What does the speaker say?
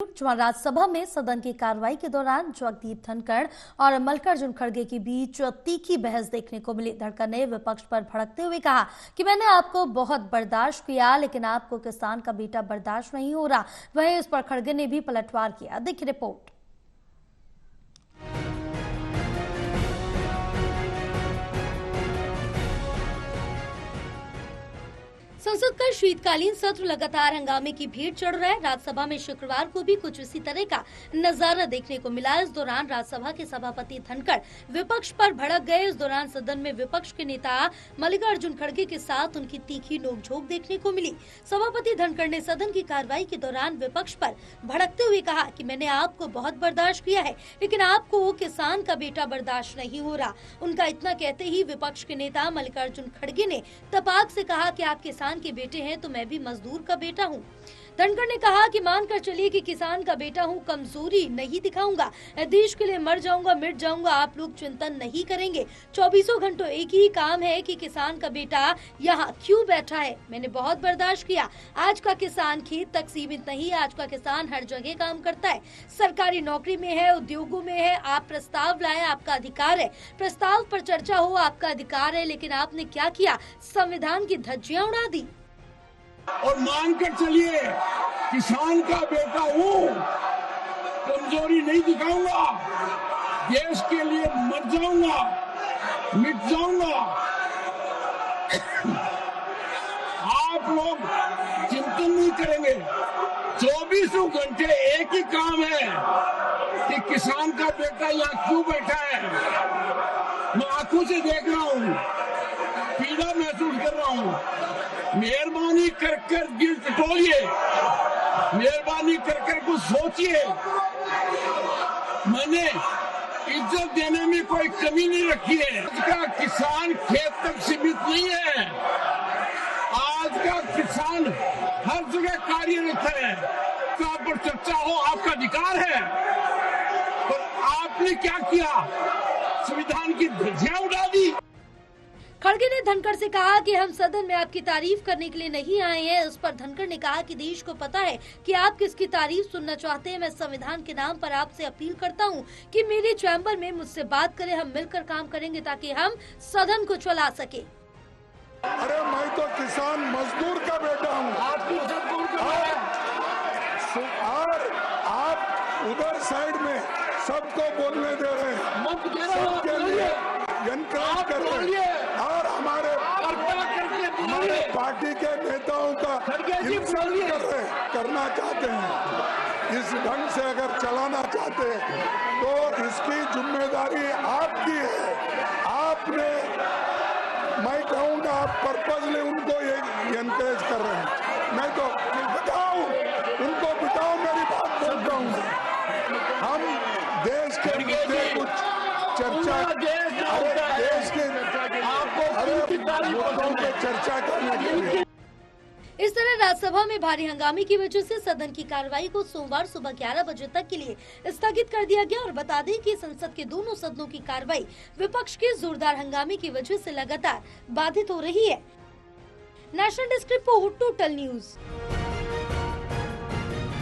जहां राज्यसभा में सदन की कार्रवाई के दौरान जगदीप धनखड़ और मल्लिकार्जुन खड़गे के बीच तीखी बहस देखने को मिली। धनखड़ ने विपक्ष पर भड़कते हुए कहा कि मैंने आपको बहुत बर्दाश्त किया, लेकिन आपको किसान का बेटा बर्दाश्त नहीं हो रहा। वहीं इस पर खड़गे ने भी पलटवार किया। देखिए रिपोर्ट। संसद का शीतकालीन सत्र लगातार हंगामे की भीड़ चढ़ रहा है। राज्यसभा में शुक्रवार को भी कुछ इसी तरह का नजारा देखने को मिला। इस दौरान राज्यसभा के सभापति धनखड़ विपक्ष पर भड़क गए। इस दौरान सदन में विपक्ष के नेता मल्लिकार्जुन खड़गे के साथ उनकी तीखी नोकझोंक देखने को मिली। सभापति धनखड़ ने सदन की कार्रवाई के दौरान विपक्ष पर भड़कते हुए कहा कि मैंने आपको बहुत बर्दाश्त किया है, लेकिन आपको किसान का बेटा बर्दाश्त नहीं हो रहा। उनका इतना कहते ही विपक्ष के नेता मल्लिकार्जुन खड़गे ने तपाक से कहा कि आप किसान के बेटे हैं तो मैं भी मजदूर का बेटा हूं। धनखड़ ने कहा कि मानकर चलिए कि किसान का बेटा हूं, कमजोरी नहीं दिखाऊंगा, देश के लिए मर जाऊंगा, मिट जाऊंगा, आप लोग चिंतन नहीं करेंगे। 24 घंटों एक ही काम है कि किसान का बेटा यहाँ क्यों बैठा है। मैंने बहुत बर्दाश्त किया। आज का किसान खेत तक सीमित नहीं, आज का किसान हर जगह काम करता है, सरकारी नौकरी में है, उद्योगों में है। आप प्रस्ताव लाए, आपका अधिकार है, प्रस्ताव पर चर्चा हो, आपका अधिकार है, लेकिन आपने क्या किया? संविधान की धज्जियां उड़ा दी। और मानकर चलिए किसान का बेटा हूँ, कमजोरी नहीं दिखाऊंगा, देश के लिए मर जाऊंगा, मिट जाऊंगा। आप लोग चिंतन नहीं करेंगे। 24 घंटे एक ही काम है कि किसान का बेटा यहाँ क्यों बैठा है। मैं आंखों से देख रहा हूँ, पीड़ा महसूस कर रहा हूँ। मेहरबानी कर दिल टटोलिए, मेहरबानी कर कुछ सोचिए। मैंने इज्जत देने में कोई कमी नहीं रखी है। आज का किसान खेत तक सीमित नहीं है, आज का किसान हर जगह कार्यरत है। आप पर चर्चा हो, आपका अधिकार है, पर आपने क्या किया? संविधान की धज्जियां उड़ा दी। खड़गे ने धनखड़ से कहा कि हम सदन में आपकी तारीफ करने के लिए नहीं आए हैं। इस पर धनखड़ ने कहा कि देश को पता है कि आप किसकी तारीफ सुनना चाहते हैं। मैं संविधान के नाम पर आपसे अपील करता हूं कि मेरे चैम्बर में मुझसे बात करें, हम मिलकर काम करेंगे ताकि हम सदन को चला सके। अरे मैं तो किसान मजदूर का बेटा हूँ। और आप उधर साइड में सबको बोलने दे रहे हैं, सबके लिए एनकरेज कर रहे हैं और हमारे पार्टी के नेताओं का इंसल्ट करना चाहते हैं। इस ढंग से अगर चलाना चाहते हैं तो इसकी जिम्मेदारी आपकी है। आपने, मैं कहूँगा आप पर्पजली उनको ये एनकरेज कर रहे हैं। मैं तो बिठाओ, उनको बिठाओ, मेरी बात बोलता हूँ। हम देश के मुद्दे कुछ चर्चा, देश के मुद्दों पे चर्चा करने के लिए। इस तरह राज्यसभा में भारी हंगामे की वजह से सदन की कार्रवाई को सोमवार सुबह 11 बजे तक के लिए स्थगित कर दिया गया। और बता दें कि संसद के दोनों सदनों की कार्रवाई विपक्ष के जोरदार हंगामे की वजह से लगातार बाधित हो रही है। National desk report, total news.